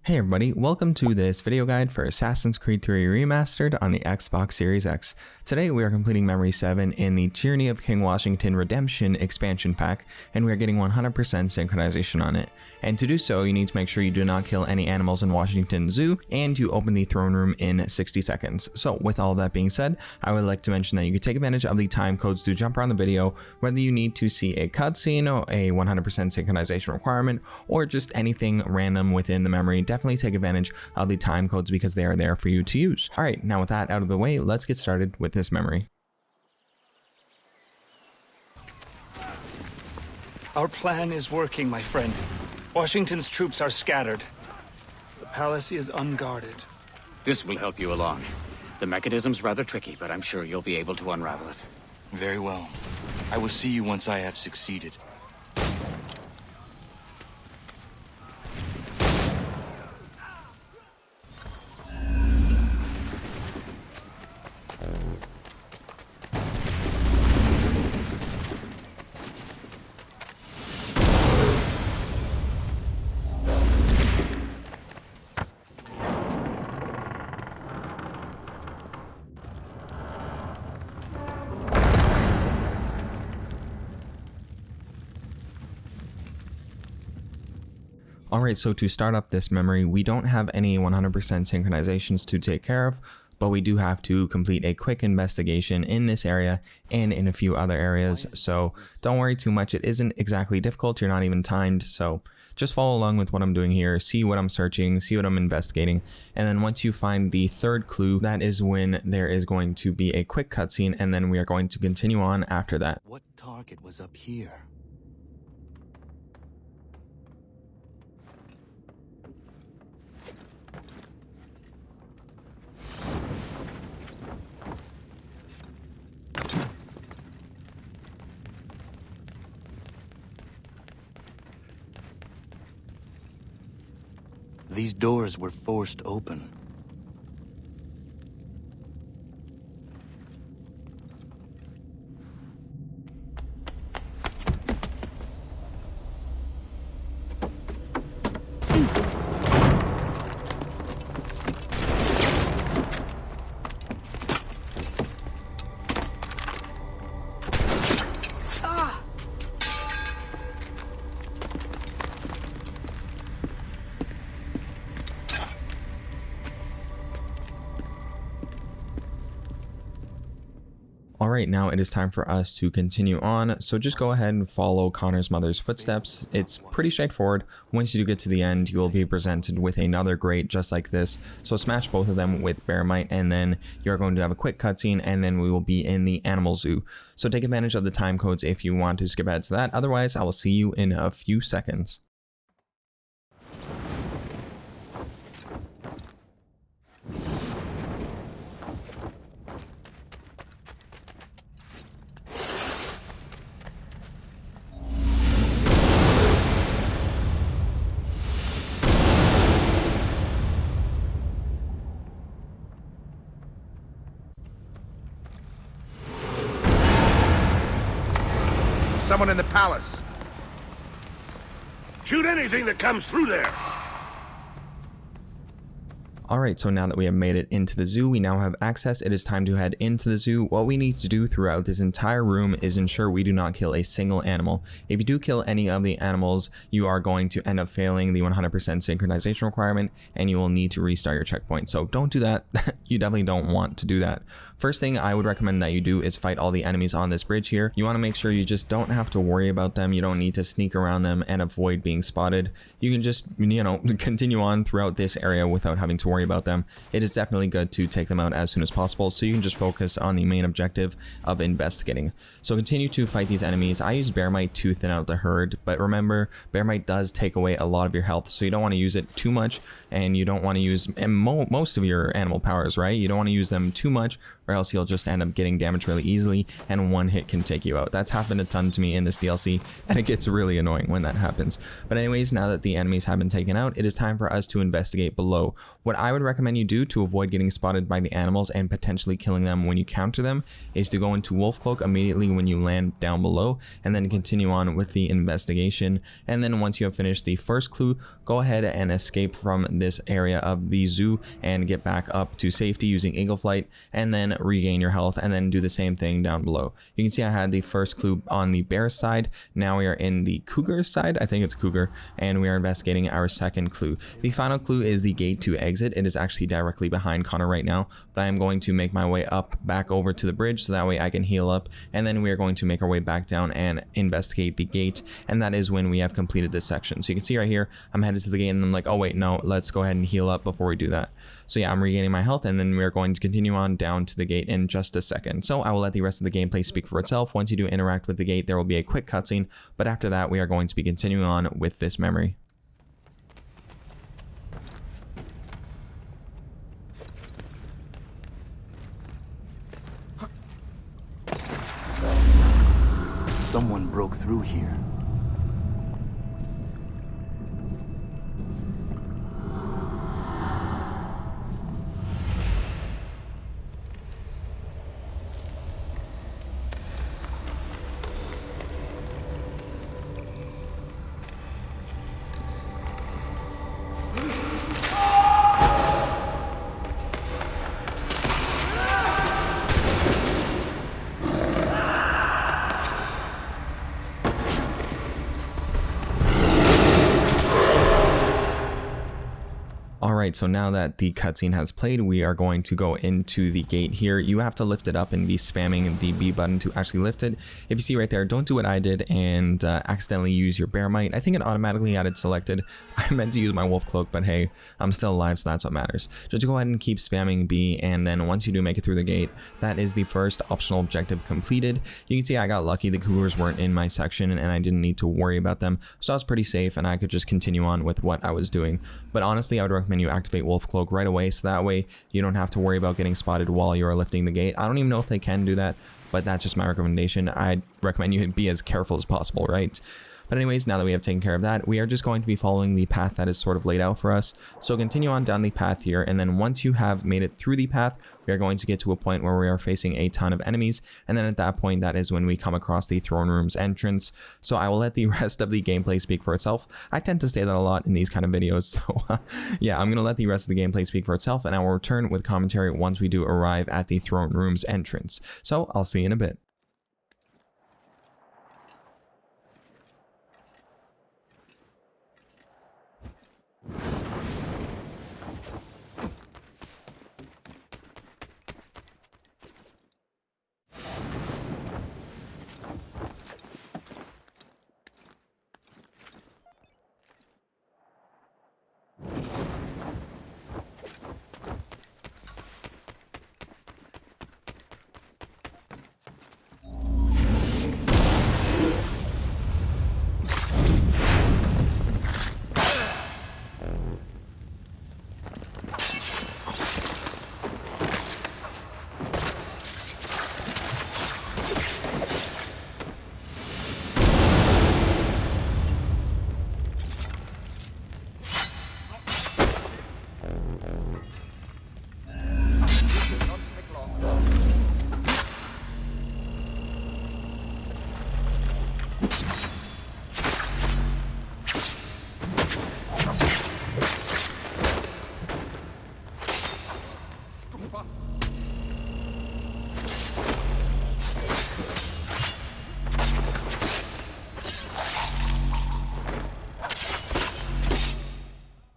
Hey everybody, welcome to this video guide for Assassin's Creed 3 Remastered on the Xbox Series X. Today we are completing Memory 7 in the Tyranny of King Washington Redemption expansion pack, and we are getting 100% synchronization on it. And to do so, you need to make sure you do not kill any animals in Washington Zoo, and you open the throne room in 60 seconds. So with all that being said, I would like to mention that you can take advantage of the time codes to jump around the video, whether you need to see a cutscene, a 100% synchronization requirement, or just anything random within the memory. Definitely take advantage of the time codes because they are there for you to use. All right, now with that out of the way, let's get started with this memory. Our plan is working, my friend. Washington's troops are scattered. The palace is unguarded. This will help you along. The mechanism's rather tricky, but I'm sure you'll be able to unravel it. Very well. I will see you once I have succeeded. Alright, so to start up this memory, we don't have any 100% synchronizations to take care of, but we do have to complete a quick investigation in this area and in a few other areas, so don't worry too much. It isn't exactly difficult, you're not even timed, so just follow along with what I'm doing here, see what I'm searching, see what I'm investigating, and then once you find the third clue, that is when there is going to be a quick cutscene, and then we are going to continue on after that. What target was up here? These doors were forced open. Alright, now it is time for us to continue on, so just go ahead and follow Connor's mother's footsteps. It's pretty straightforward. Once you do get to the end, you will be presented with another grate just like this, so smash both of them with Bearmite, and then you're going to have a quick cutscene, and then we will be in the animal zoo. So take advantage of the time codes if you want to skip ahead to that, otherwise I will see you in a few seconds. Someone in the palace. Shoot anything that comes through there. Alright, so now that we have made it into the zoo, we now have access. It is time to head into the zoo. What we need to do throughout this entire room is ensure we do not kill a single animal. If you do kill any of the animals, you are going to end up failing the 100% synchronization requirement, and you will need to restart your checkpoint. So don't do that. You definitely don't want to do that. First thing I would recommend that you do is fight all the enemies on this bridge here. You want to make sure you just don't have to worry about them. You don't need to sneak around them and avoid being spotted. You can just, continue on throughout this area without having to worry about them. It is definitely good to take them out as soon as possible so you can just focus on the main objective of investigating. So continue to fight these enemies. I use Bearmite to thin out the herd, but remember, Bearmite does take away a lot of your health, so you don't want to use it too much, and you don't want to use most of your animal powers, right? You don't want to use them too much, or else you'll just end up getting damaged really easily, and one hit can take you out. That's happened a ton to me in this DLC, and it gets really annoying when that happens. But anyways, now that the enemies have been taken out, it is time for us to investigate below. What I would recommend you do to avoid getting spotted by the animals and potentially killing them when you counter them is to go into Wolf Cloak immediately when you land down below, and then continue on with the investigation investigation. And then once you have finished the first clue, go ahead and escape from this area of the zoo and get back up to safety using eagle flight, and then regain your health, and then do the same thing down below. You can see I had the first clue on the bear side. Now we are in the cougar side, I think it's cougar, and we are investigating our second clue. The final clue is the gate to exit. It is actually directly behind Connor right now, but I am going to make my way up back over to the bridge so that way I can heal up, and then we are going to make our way back down and investigate the gate, and that is when we have completed this section. So you can see right here, I'm headed to the gate and I'm like, oh wait, no, let's go ahead and heal up before we do that. So yeah, I'm regaining my health, and then we're going to continue on down to the gate in just a second. So I will let the rest of the gameplay speak for itself. Once you do interact with the gate, there will be a quick cutscene, but after that we are going to be continuing on with this memory. Someone broke through here. Alright, so now that the cutscene has played, we are going to go into the gate here. You have to lift it up and be spamming the B button to actually lift it. If you see right there, don't do what I did and accidentally use your bear might. I think it automatically had it selected. I meant to use my wolf cloak, but hey, I'm still alive, so that's what matters. Just go ahead and keep spamming B, and then once you do make it through the gate, that is the first optional objective completed. You can see I got lucky. The cougars weren't in my section and I didn't need to worry about them, so I was pretty safe and I could just continue on with what I was doing. But honestly, I would recommend you activate wolf cloak right away, so that way you don't have to worry about getting spotted while you're lifting the gate. I don't even know if they can do that, but that's just my recommendation. I'd recommend you be as careful as possible, right? But anyways, now that we have taken care of that, we are just going to be following the path that is sort of laid out for us. So continue on down the path here, and then once you have made it through the path, we are going to get to a point where we are facing a ton of enemies, and then at that point, that is when we come across the throne room's entrance. So I will let the rest of the gameplay speak for itself. I tend to say that a lot in these kind of videos, so yeah, I'm going to let the rest of the gameplay speak for itself, and I will return with commentary once we do arrive at the throne room's entrance. So I'll see you in a bit.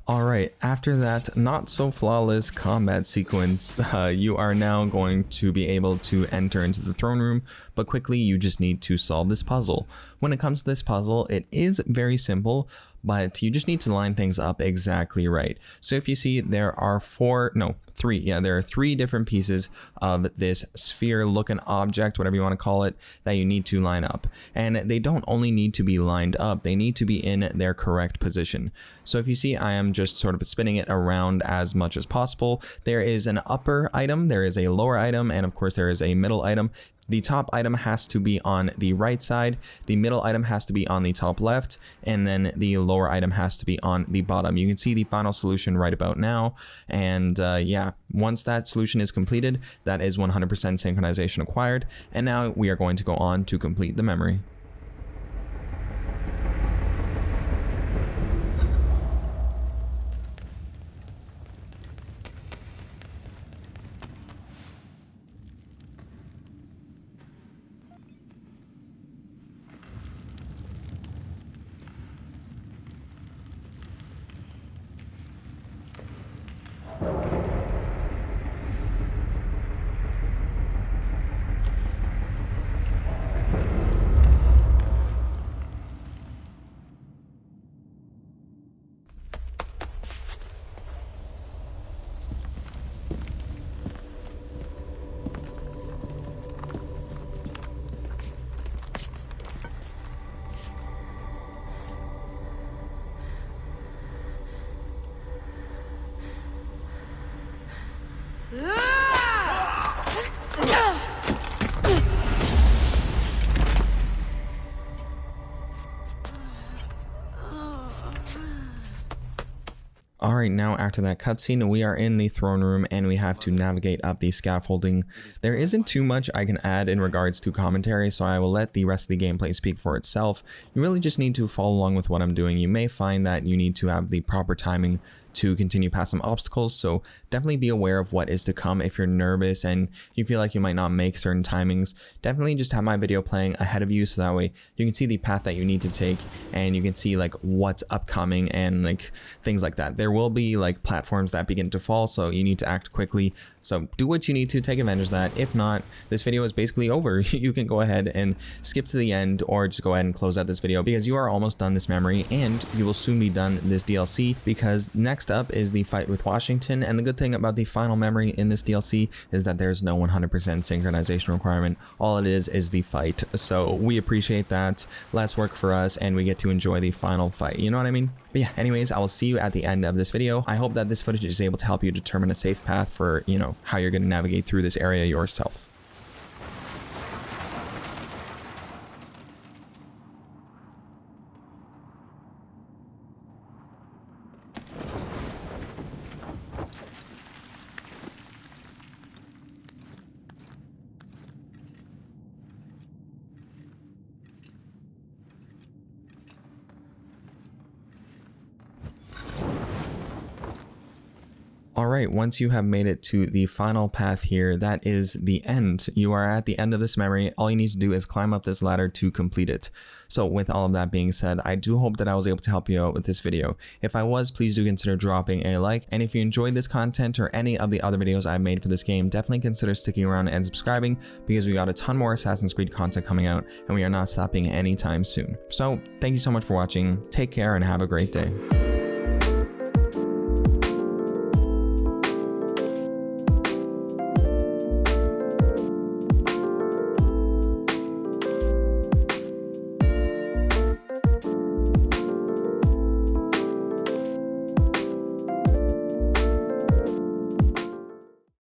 Alright, after that not so flawless combat sequence, you are now going to be able to enter into the throne room, but quickly you just need to solve this puzzle. When it comes to this puzzle, it is very simple, but you just need to line things up exactly right. So if you see, there are three different pieces of this sphere looking object, whatever you want to call it, that you need to line up. And they don't only need to be lined up, they need to be in their correct position. So if you see, I am just sort of spinning it around as much as possible. There is an upper item, there is a lower item, and of course there is a middle item. The top item has to be on the right side, the middle item has to be on the top left, and then the lower item has to be on the bottom. You can see the final solution right about now, and yeah, once that solution is completed, that is 100% synchronization acquired, and now we are going to go on to complete the memory. Alright, now after that cutscene, we are in the throne room and we have to navigate up the scaffolding. There isn't too much I can add in regards to commentary, so I will let the rest of the gameplay speak for itself. You really just need to follow along with what I'm doing. You may find that you need to have the proper timing to continue past some obstacles, so definitely be aware of what is to come. If you're nervous and you feel like you might not make certain timings, definitely just have my video playing ahead of you so that way you can see the path that you need to take and you can see like what's upcoming and like things like that. There will be like platforms that begin to fall, so you need to act quickly. So do what you need to take advantage of that. If not, this video is basically over. You can go ahead and skip to the end or just go ahead and close out this video because you are almost done this memory and you will soon be done this DLC, because next up is the fight with Washington. And the good thing about the final memory in this DLC is that there's no 100% synchronization requirement. All it is the fight. So we appreciate that. Less work for us and we get to enjoy the final fight. You know what I mean? But yeah, anyways, I will see you at the end of this video. I hope that this footage is able to help you determine a safe path for, you know, how you're going to navigate through this area yourself. Alright, once you have made it to the final path here, that is the end. You are at the end of this memory. All you need to do is climb up this ladder to complete it. So with all of that being said, I do hope that I was able to help you out with this video. If I was, please do consider dropping a like. And if you enjoyed this content or any of the other videos I've made for this game, definitely consider sticking around and subscribing, because we got a ton more Assassin's Creed content coming out and we are not stopping anytime soon. So thank you so much for watching. Take care and have a great day.